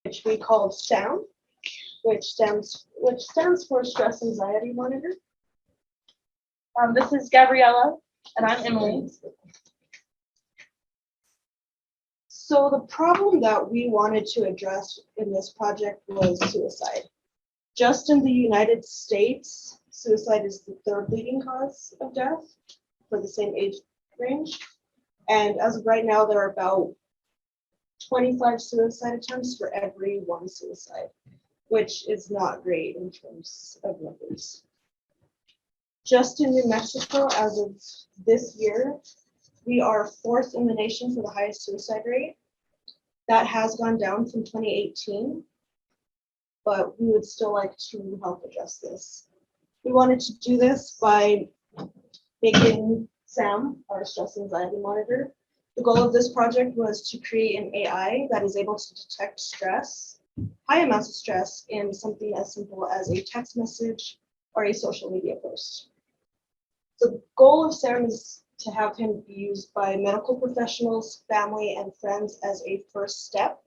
which we called SAM, which stands for Stress Anxiety Monitor. This is Gabriella, and I'm Emily. So the problem that we wanted to address in this project was suicide. Just in the United States, suicide is the third leading cause of death for the same age range. And as of right now, there are about 25 suicide attempts for every one suicide, which is not great in terms of numbers. Just in New Mexico, as of this year, we are fourth in the nation for the highest suicide rate. That has gone down from 2018, but we would still like to help address this. We wanted to do this by making SAM, our stress anxiety monitor. The goal of this project was to create an AI that is able to detect stress, high amounts of stress, in something as simple as a text message or a social media post. The goal of SAM is to have him be used by medical professionals, family, and friends as a first step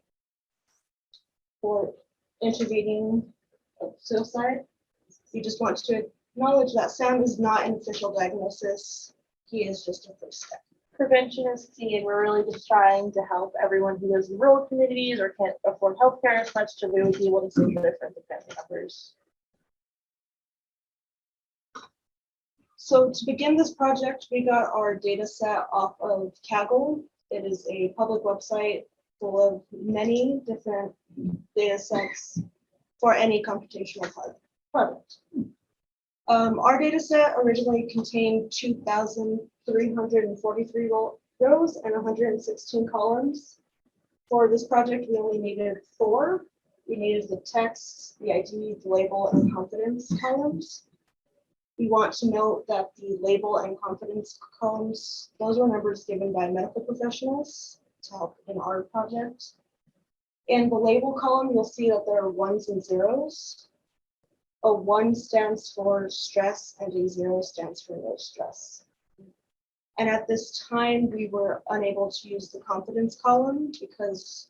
for intervening of suicide. We just want to acknowledge that SAM is not an official diagnosis. He is just a first step. Prevention is key, and we're really just trying to help everyone who lives in rural communities or can't afford healthcare as much to really be able to save their friends and family members. So to begin this project, we got our data set off of Kaggle. It is a public website full of many different data sets for any computational project. Our data set originally contained 2,343 rows and 116 columns. For this project, we only needed 4. We needed the text, the ID, the label, and confidence columns. We want to note that the label and confidence columns, those were numbers given by medical professionals to help in our project. In the label column, you'll see that there are 1s and 0s. A 1 stands for stress and a 0 stands for no stress. And at this time, we were unable to use the confidence column because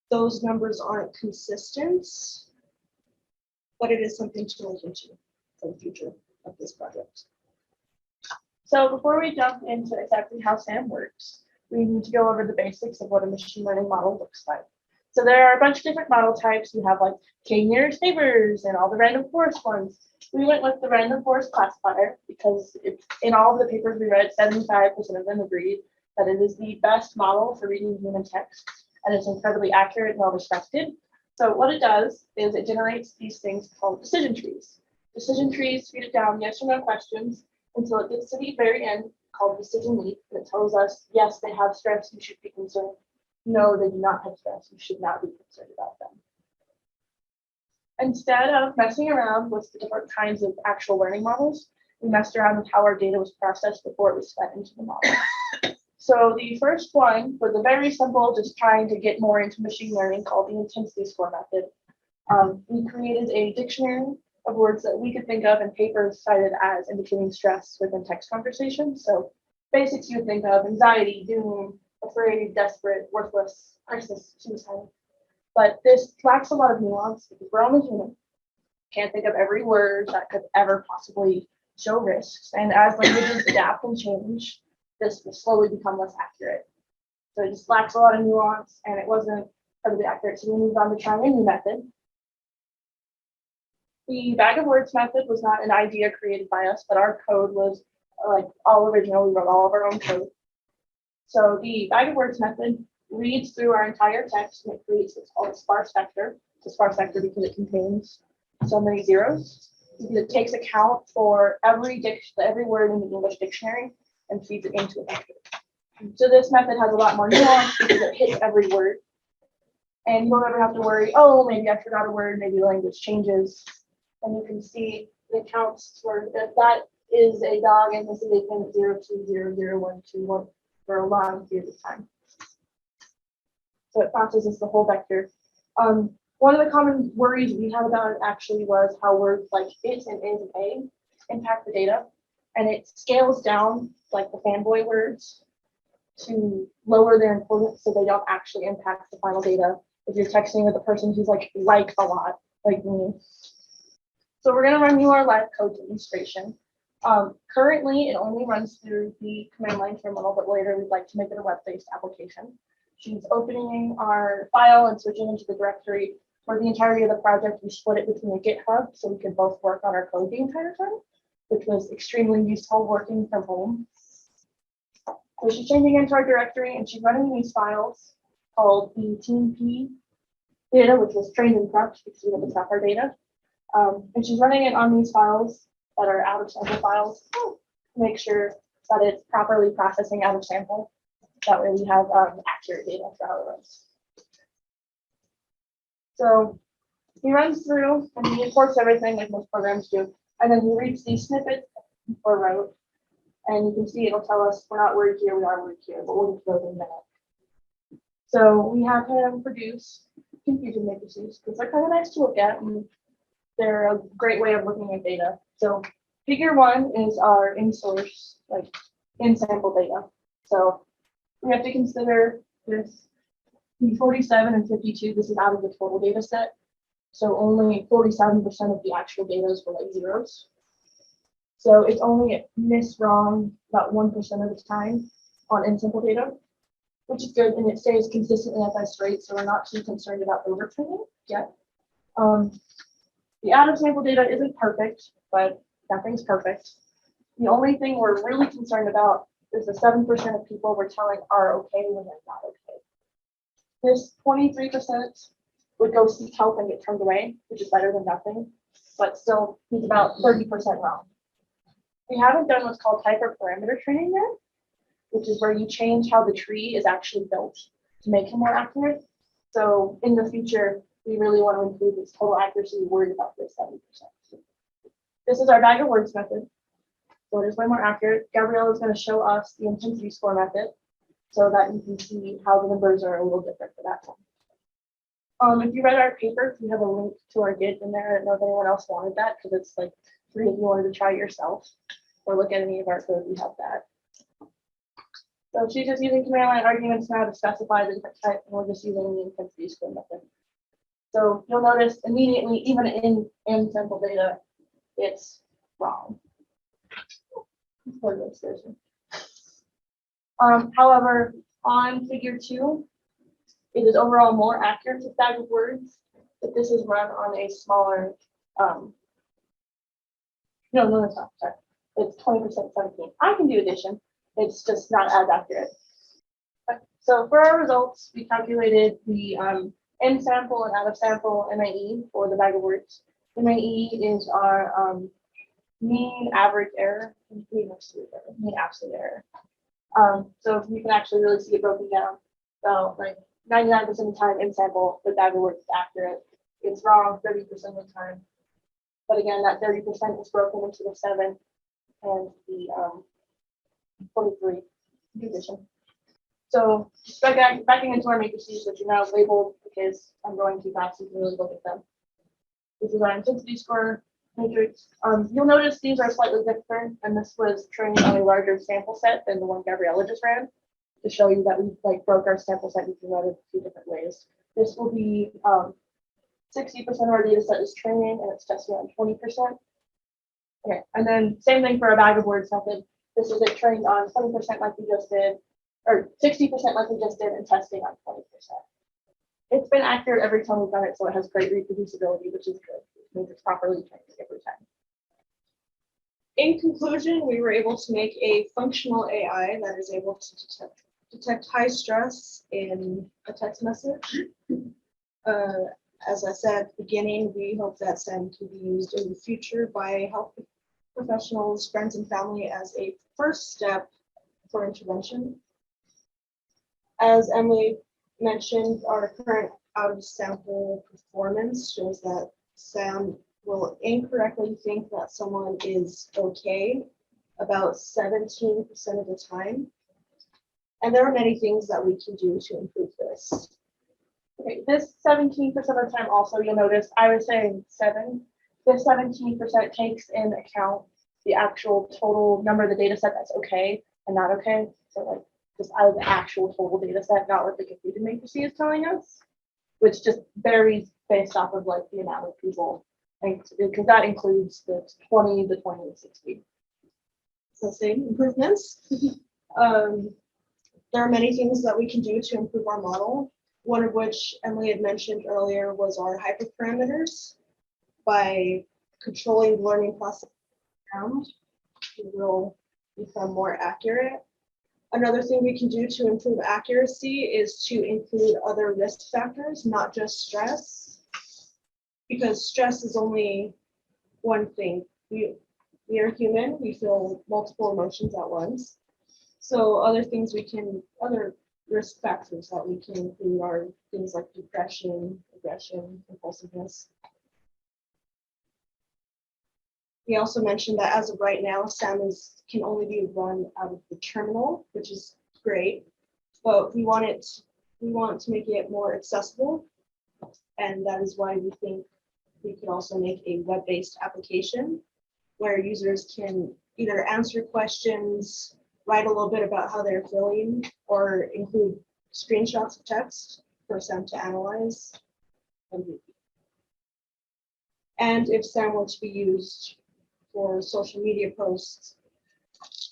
those numbers aren't consistent, but it is something to look into for the future of this project. So before we jump into exactly how SAM works, we need to go over the basics of what a machine learning model looks like. So there are a bunch of different model types. You have like k-nearest neighbors and all the random forest ones. We went with the random forest classifier because it's, in all of the papers we read, 75% of them agreed that it is the best model for reading human text, and it's incredibly accurate and well respected. So what it does is it generates these things called decision trees. Decision trees feed it down yes or no questions until it gets to the very end, called decision leap, and it tells us, yes, they have stress, you should be concerned. No, they do not have stress, you should not be concerned about them. Instead of messing around with the different kinds of actual learning models, we messed around with how our data was processed before it was fed into the model. So the first one was a very simple, just trying to get more into machine learning, called the intensity score method. We created a dictionary of words that we could think of in papers cited as indicating stress within text conversations. So basics you would think of: anxiety, doom, afraid, desperate, worthless, crisis, suicide. But this lacks a lot of nuance because we're only human. Can't think of every word that could ever possibly show risks. And as languages adapt and change, this will slowly become less accurate. So it just lacks a lot of nuance, and it wasn't totally accurate. So we moved on to trying a new method. The bag of words method was not an idea created by us, but our code was like all original. We wrote all of our own code. So the bag of words method reads through our entire text and it creates what's called a sparse vector. It's a sparse vector because it contains so many zeros. It takes account for every word in the English dictionary and feeds it into a vector. So this method has a lot more nuance because it hits every word. And you don't ever have to worry, oh, maybe I forgot a word, maybe the language changes. And you can see it counts for that is a dog and this is a thing 0200121 for a long period of time. So it processes the whole vector. One of the common worries we had about it actually was how words like it and is and a impact the data. And it scales down like the fanboy words to lower their importance so they don't actually impact the final data. if you're texting with a person who's like a lot, like me. So we're gonna run you our live code demonstration. Currently, it only runs through the command line terminal, but later we'd like to make it a web-based application. She's opening our file and switching into the directory. For the entirety of the project, we split it between a GitHub so we could both work on our code the entire time, which was extremely useful working from home. So she's changing into our directory and she's running these files called the TMP data, which was trained and prepped because we have to prep our data. And she's running it on these files that are out of sample files to make sure that it's properly processing out of sample. That way we have accurate data for how it runs. So he runs through and he imports everything like most programs do. And then he reads these snippets or wrote. And you can see it'll tell us we're not worried here, we are worried here, but we'll get to those in a minute. So we have him produce confusion matrices because they're kind of nice to look at and they're a great way of looking at data. So figure 1 is our in-source, like in-sample data. So we have to consider this 47 and 52. This is out of the total data set. So only 47% of the actual data is for like zeros. So it's only missed wrong about 1% of the time on in-sample data, which is good, and it stays consistently at this rate, so we're not too concerned about overtraining yet. The out-of-sample data isn't perfect, but nothing's perfect. The only thing we're really concerned about is the 7% of people we're telling are okay when they're not okay. This 23% would go seek help and get turned away, which is better than nothing, but still he's about 30% wrong. We haven't done what's called type or parameter training yet, which is where you change how the tree is actually built to make it more accurate. So in the future, we really want to improve its total accuracy. We're worried about this 70%. This is our bag of words method. So it is way more accurate. Gabriella is going to show us the intensity score method so that you can see how the numbers are a little different for that one. If you read our paper, we have a link to our Git in there. I don't know if anyone else wanted that because it's like free if you wanted to try it yourself or look at any of our code, we have that. So she's just using command line arguments now to specify the different type, and we're just using the intensity score method. So you'll notice immediately, even in sample data, it's wrong. However, on figure 2, it is overall more accurate with bag of words, but this is run on a smaller, no, it's not, sorry. It's 20% 17. I can do addition, it's just not as accurate. Okay. So for our results, we calculated the in sample and out of sample MAE for the bag of words. MAE is our mean average error, mean absolute error. So you can actually really see it broken down. So like 99% of the time in sample, the bag of words is accurate. It's wrong 30% of the time. But again, that 30% is broken into the 7 and the 23 condition. So just backing into our matrices, which are now labeled because I'm going too fast, so you can really look at them. This is our intensity score matrix. You'll notice these are slightly different, and this was trained on a larger sample set than the one Gabriella just ran to show you that we like broke our sample set into a few different ways. This will be 60% of our data set is training, and it's testing on 20%. Okay, and then same thing for a bag of words method. This is it trained on 20% like we just did, or 60% like we just did, and testing on 20%. It's been accurate every time we've done it, so it has great reproducibility, which is good. It means it's properly trained every time. In conclusion, we were able to make a functional AI that is able to detect high stress in a text message. As I said at the beginning, we hope that STEM can be used in the future by health professionals, friends, and family as a first step for intervention. As Emily mentioned, our current out-of-sample performance shows that SAM will incorrectly think that someone is okay about 17% of the time. And there are many things that we can do to improve this. Okay, this 17% of the time also, you'll notice I was saying 7. This 17% takes in account the actual total number of the data set that's okay and not okay. So like just out of the actual total data set, not what the confusion matrix is telling us, which just varies based off of like the amount of people, and because that includes the 20, the 20, and 60. So same improvements. There are many things that we can do to improve our model. One of which Emily had mentioned earlier was our hyperparameters. By controlling the learning process around, it will become more accurate. Another thing we can do to improve accuracy is to include other risk factors, not just stress, because stress is only one thing. We are human, we feel multiple emotions at once. So other risk factors that we can include are things like depression, aggression, impulsiveness. We also mentioned that as of right now, SAM can only be run out of the terminal, which is great, but we want to make it more accessible, and that is why we think we could also make a web-based application where users can either answer questions, write a little bit about how they're feeling, or include screenshots of text for SAM to analyze. And if SAM were to be used for social media posts,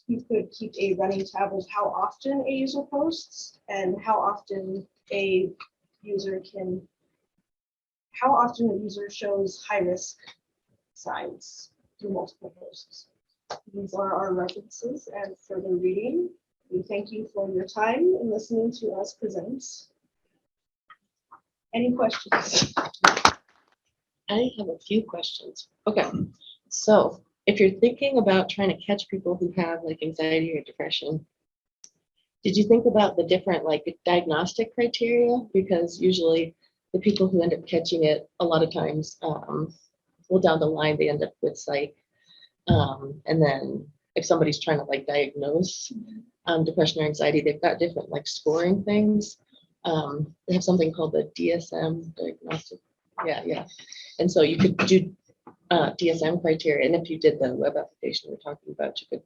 you could keep a running tab of how often a user posts and how often a user shows high risk signs through multiple posts. These are our references and further reading. We thank you for your time and listening to us present. Any questions? I have a few questions. Okay, so if you're thinking about trying to catch people who have like anxiety or depression, did you think about the different like diagnostic criteria? Because usually the people who end up catching it a lot of times, well, down the line, they end up with psych. And then if somebody's trying to like diagnose depression or anxiety, they've got different like scoring things. They have something called the DSM diagnostic. Yeah. And so you could do DSM criteria. And if you did the web application we're talking about, you could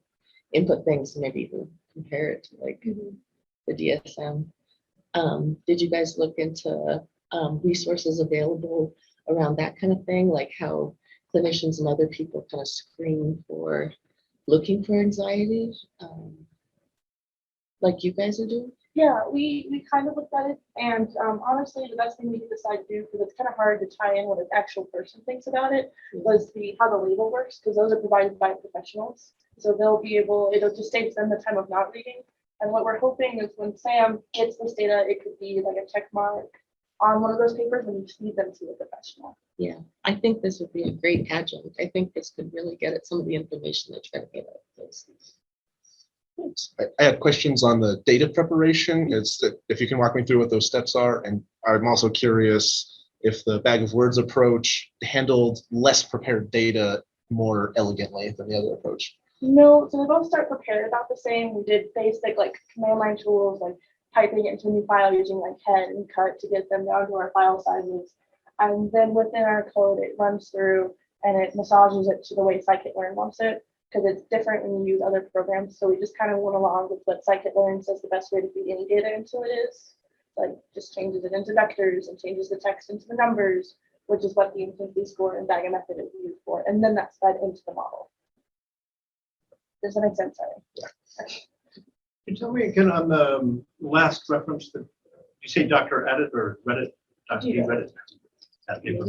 input things and maybe even compare it to like the DSM. Did you guys look into resources available around that kind of thing, like how clinicians and other people kind of screen for looking for anxiety, like you guys are doing? Yeah, we kind of looked at it, and honestly, the best thing we could decide to do, because it's kind of hard to tie in what an actual person thinks about it, was how the label works, because those are provided by professionals. So they'll be able, it'll just save them the time of not reading. And what we're hoping is when Sam gets this data, it could be like a check mark on one of those papers and you feed them to a professional. Yeah, I think this would be a great adjunct. I think this could really get at some of the information they're trying to get at this. I had questions on the data preparation. If you can walk me through what those steps are, and I'm also curious if the bag of words approach handled less prepared data more elegantly than the other approach. No, so they both start prepared about the same. We did basic like command line tools, like typing it into a new file using like head and cut to get them down to our file sizes. And then within our code, it runs through and it massages it to the way scikit-learn wants it, because it's different when you use other programs. So we just kind of went along with what scikit-learn says the best way to feed any data into it is. Like just changes it into vectors and changes the text into the numbers, which is what the infinity score and Baga method is used for. And then that's fed into the model. Does that make sense? Sorry. Yeah. Can you tell me again on the last reference that you say Dr. Edit or Reddit? Dr. Yeah. Reddit. That paper.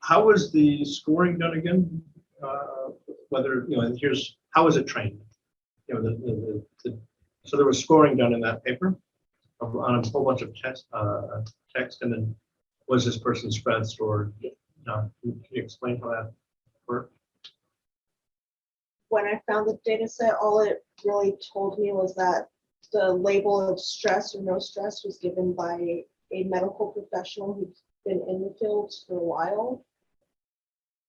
How was the scoring done again? Whether, and here's how is it trained? So there was scoring done in that paper on a whole bunch of text, and then was this person stressed or not? Can you explain how that worked? When I found the data set, all it really told me was that the label of stress or no stress was given by a medical professional who's been in the field for a while.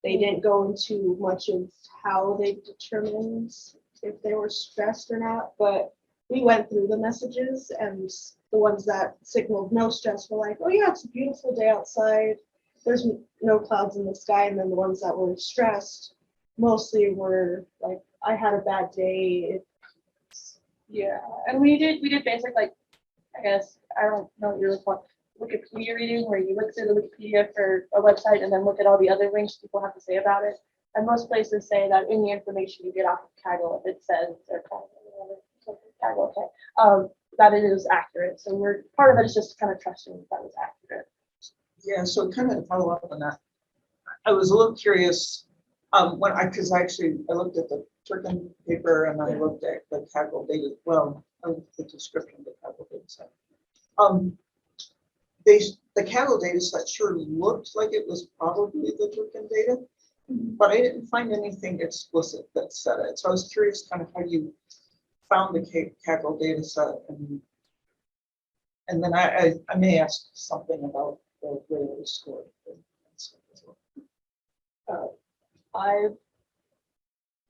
They didn't go into much of how they determined if they were stressed or not, but we went through the messages, and the ones that signaled no stress were like, oh yeah, it's a beautiful day outside, there's no clouds in the sky. And then the ones that were stressed mostly were like, I had a bad day. Yeah, and we did basic, like, I guess I don't know what you really call it. Wikipedia reading where you look through the Wikipedia for a website and then look at all the other links people have to say about it. And most places say that any information you get off of Kaggle, if it says they're Kaggle, okay, that it is accurate. So we're part of it is just kind of trusting that it's accurate. Yeah, so kind of to follow up on that, I was a little curious, because I looked at the Turkin paper and I looked at the Kaggle data, well, I looked at the description of the Kaggle data set. The Kaggle data set sure looked like it was probably the Turkin data, but I didn't find anything explicit that said it. So I was curious kind of how you found the Kaggle data set, and then I may ask something about the way it was scored. I've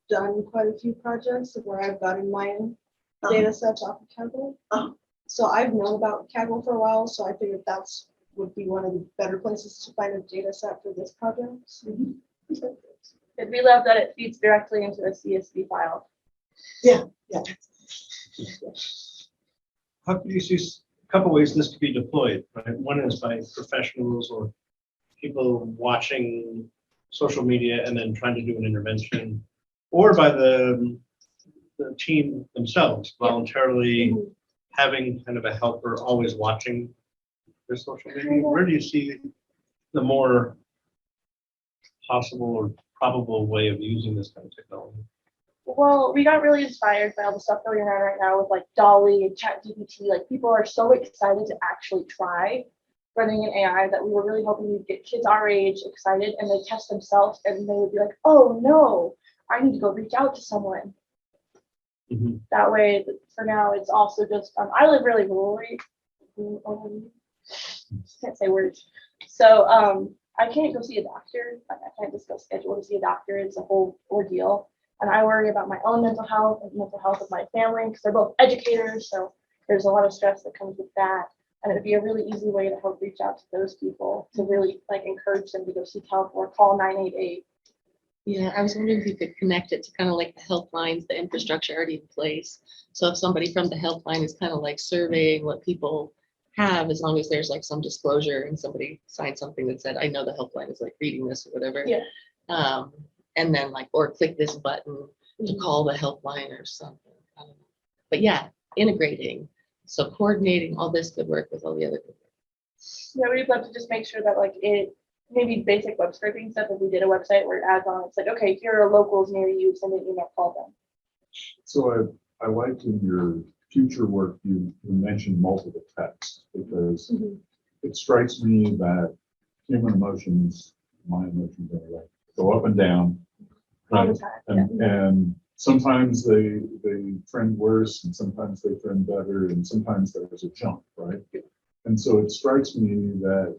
done quite a few projects where I've gotten my data sets off of Kaggle. Uh-huh. So I've known about Kaggle for a while, so I figured that's would be one of the better places to find a data set for this project. And we love that it feeds directly into a CSV file. Yeah. How can you see a couple ways this could be deployed, right? One is by professionals or people watching social media and then trying to do an intervention, or by the team themselves voluntarily having kind of a helper always watching their social media. Where do you see the more possible or probable way of using this kind of technology? Well, we got really inspired by all the stuff going on right now with like Dolly and ChatGPT. Like people are so excited to actually try running an AI that we were really hoping we'd get kids our age excited and they test themselves and they would be like, oh no, I need to go reach out to someone. Mhm. That way, for now, it's also just, I live really rurally. Can't say words. So I can't go see a doctor. I can't just go schedule to see a doctor. It's a whole ordeal. And I worry about my own mental health and mental health of my family because they're both educators. So there's a lot of stress that comes with that. And it'd be a really easy way to help reach out to those people to really like encourage them to go seek help or call 988. Yeah, I was wondering if you could connect it to kind of like the helplines, the infrastructure already in place. So if somebody from the helpline is kind of like surveying what people have, as long as there's like some disclosure and somebody signed something that said, I know the helpline is like reading this or whatever. Yeah. And then like, or click this button to call the helpline or something. I don't know. But yeah, integrating. So coordinating all this good work with all the other good work. Yeah, we'd love to just make sure that like it, maybe basic web scraping stuff, if we did a website where it adds on, it's like, okay, here are locals near you, send an email, call them. So I liked in your future work, you mentioned multiple text because it strikes me that human emotions, my emotions anyway, go up and down. All the Right? time. And sometimes they trend worse and sometimes they trend better and sometimes there's a jump, right? And so it strikes me that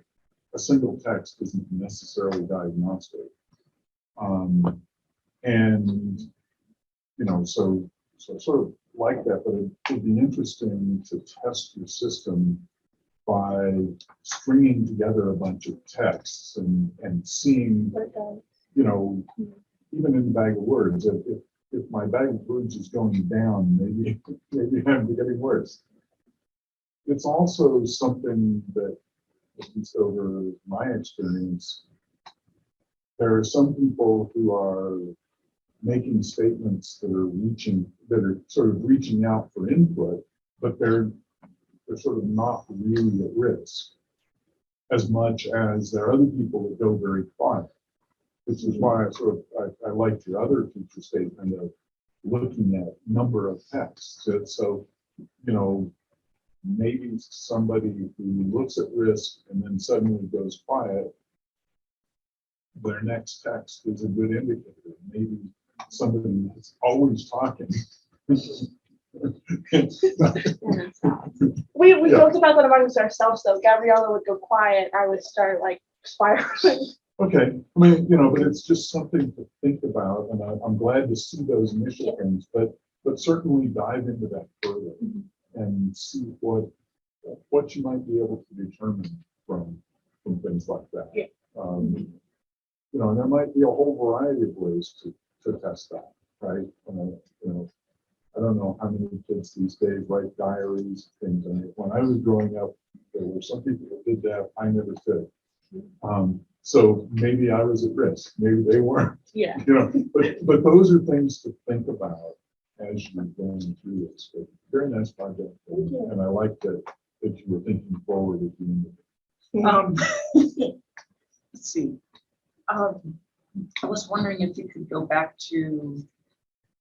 a single text isn't necessarily diagnostic. And, you know, so sort of like that, but it would be interesting to test your system by stringing together a bunch of texts and seeing, you know, even in the bag of words, if my bag of words is going down, maybe I'm getting worse. It's also something that, at least over my experience, there are some people who are making statements that are sort of reaching out for input, but they're sort of not really at risk as much as there are other people that go very quiet. Which is why I liked your other feature statement of looking at number of texts. So, you know, maybe somebody who looks at risk and then suddenly goes quiet, their next text is a good indicator. Maybe somebody that's always talking. We Yeah. joked about that amongst ourselves though. Gabriella would go quiet. I would start like spiraling. Okay, I mean, you know, but it's just something to think about, and I'm glad to see those initial things, but certainly dive into that further and see what you might be able to determine from things like that. Yeah. You know, and there might be a whole variety of ways to test that, right? You know, I don't know how many kids these days write diaries, things. And when I was growing up, There were some people that did that, I never did. So maybe I was at risk, maybe they weren't, Yeah. you know, but those are things to think about as you're going through this. But very nice project, and I like that you were thinking forward at the end of it. Let's see. I was wondering if you could go back to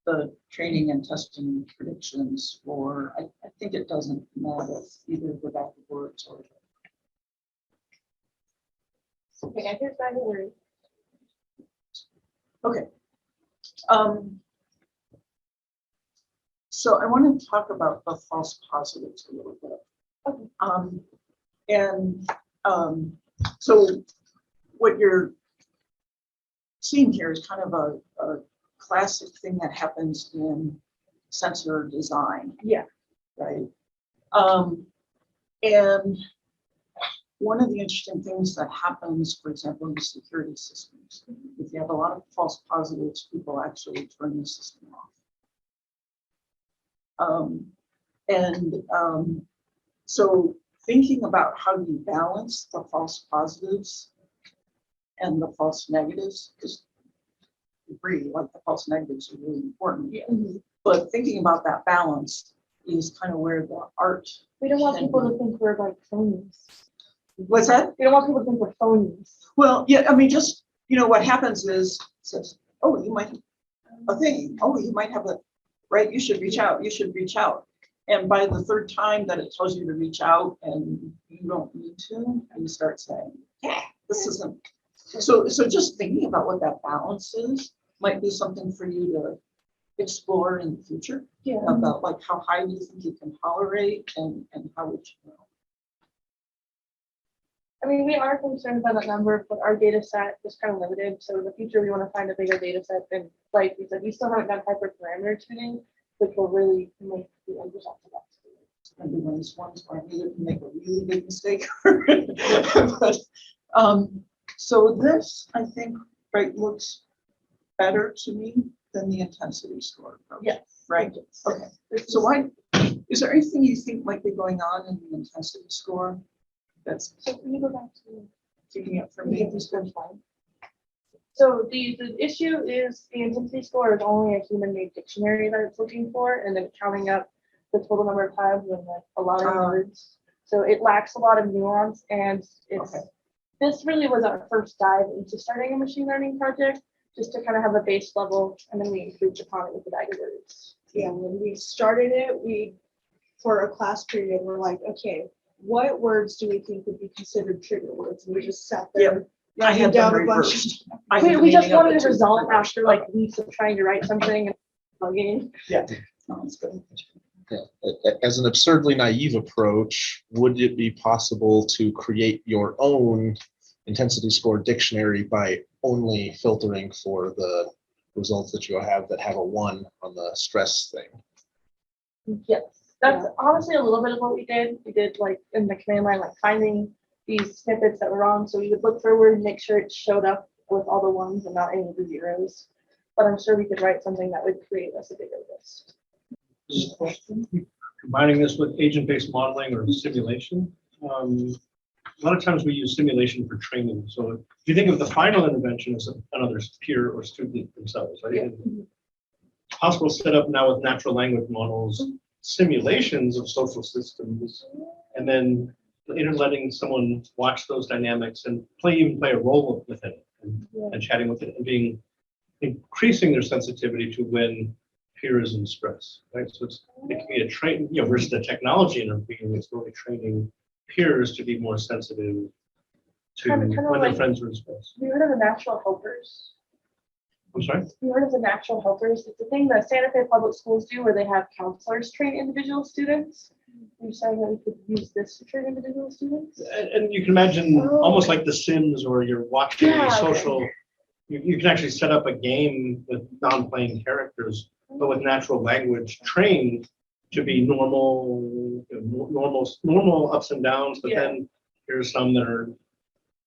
the training and testing predictions for, I think it doesn't matter either the back of words or. Okay, I hear back of words. Okay. So I want to talk about the false positives a little bit. Okay. So what you're seeing here is kind of a classic thing that happens in sensor design. Yeah. Right. And one of the interesting things that happens, for example, in security systems, if you have a lot of false positives, people actually turn the system off. So thinking about how do you balance the false positives and the false negatives, because I agree, like the false negatives are really important. Yeah. But thinking about that balance is kind of where the art. We don't want people to think we're like phonies. What's that? We don't want people to think we're phonies. Well, yeah, I mean, just, what happens is, says, oh, you might have a thing, oh, you might have a, right, you should reach out, you should reach out. And by the third time that it tells you to reach out and you don't need to, you start saying, yeah, this isn't. So just thinking about what that balance is might be something for you to explore in the future. Yeah. About like how high do you think you can tolerate and how would you know? I mean, we are concerned by that number, but our data set is kind of limited. So in the future, we want to find a bigger data set. And like we said, we still haven't done hyperparameter tuning, which will really make the end result of that. Maybe one of these ones where I either can make a really big mistake. But, so this, I think, right, looks better to me than the intensity score approach. Yes. Right. Okay. So why, is there anything you think might be going on in the intensity score that's So can you go back to keeping it from the being intensity score slide? So the issue is the intensity score is only a human-made dictionary that it's looking for, and then counting up the total number of times and like a lot of words. So it lacks a lot of nuance, and it's this really was our first dive into starting a machine learning project, just to kind of have a base level, and then we improved upon it with the bag of words. Yeah, when we started it, for a class period, we're like, okay, what words do we think would be considered trigger words? And we just sat there. I writing had down them a bunch of reversed. stuff. We just wanted a result after like weeks of trying to write something and bugging. Sounds good. As an absurdly naive approach, would it be possible to create your own intensity score dictionary by only filtering for the results that you have that have a 1 on the stress thing? Yes, that's honestly a little bit of what we did. We did like in the command line, like finding these snippets that were wrong. So we would look for a word and make sure it showed up with all the 1s and not any of the 0s. But I'm sure we could write something that would create us a bigger list. Combining this with agent-based modeling or simulation. A lot of times we use simulation for training. So if you think of the final intervention as another peer or student themselves, right? Yeah. Hospitals set up now with natural language models, simulations of social systems, and then letting someone watch those dynamics and even play a role within it and chatting with it and increasing their sensitivity to when peer is in stress, right? So it can be a train, versus the technology intervening, it's really training peers to be more sensitive to Kind of when their like- friends are in stress. Have you heard of the natural helpers? I'm sorry? Have you heard of the natural helpers? It's a thing that Santa Fe Public Schools do where they have counselors train individual students. You're saying that we could use this to train individual students? And you can imagine almost like The Sims, or you're watching Yeah, a okay. social, you can actually set up a game with non-playing characters, but with natural language trained to be normal ups and downs, but Yeah. then here's some that are,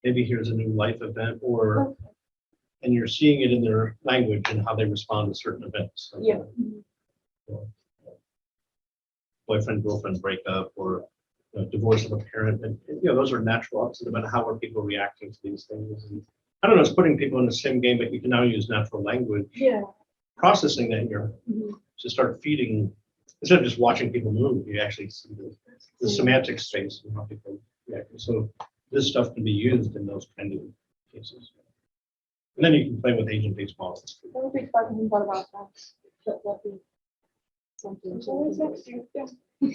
maybe here's a new life event, and you're seeing it in their language and how they respond to certain events. Yeah. Boyfriend, girlfriend breakup, or divorce of a parent, and those are natural ups and downs. How are people reacting to these things? And I don't know, it's putting people in the same game, but you can now use natural language, Yeah. processing that you're to start feeding, instead of just watching people move, you actually see the semantic space and how people react. So this stuff can be used in those kind of cases. And then you can play with agent-based models. That would be fun. What about that? That'd be something. It's always next year, yeah.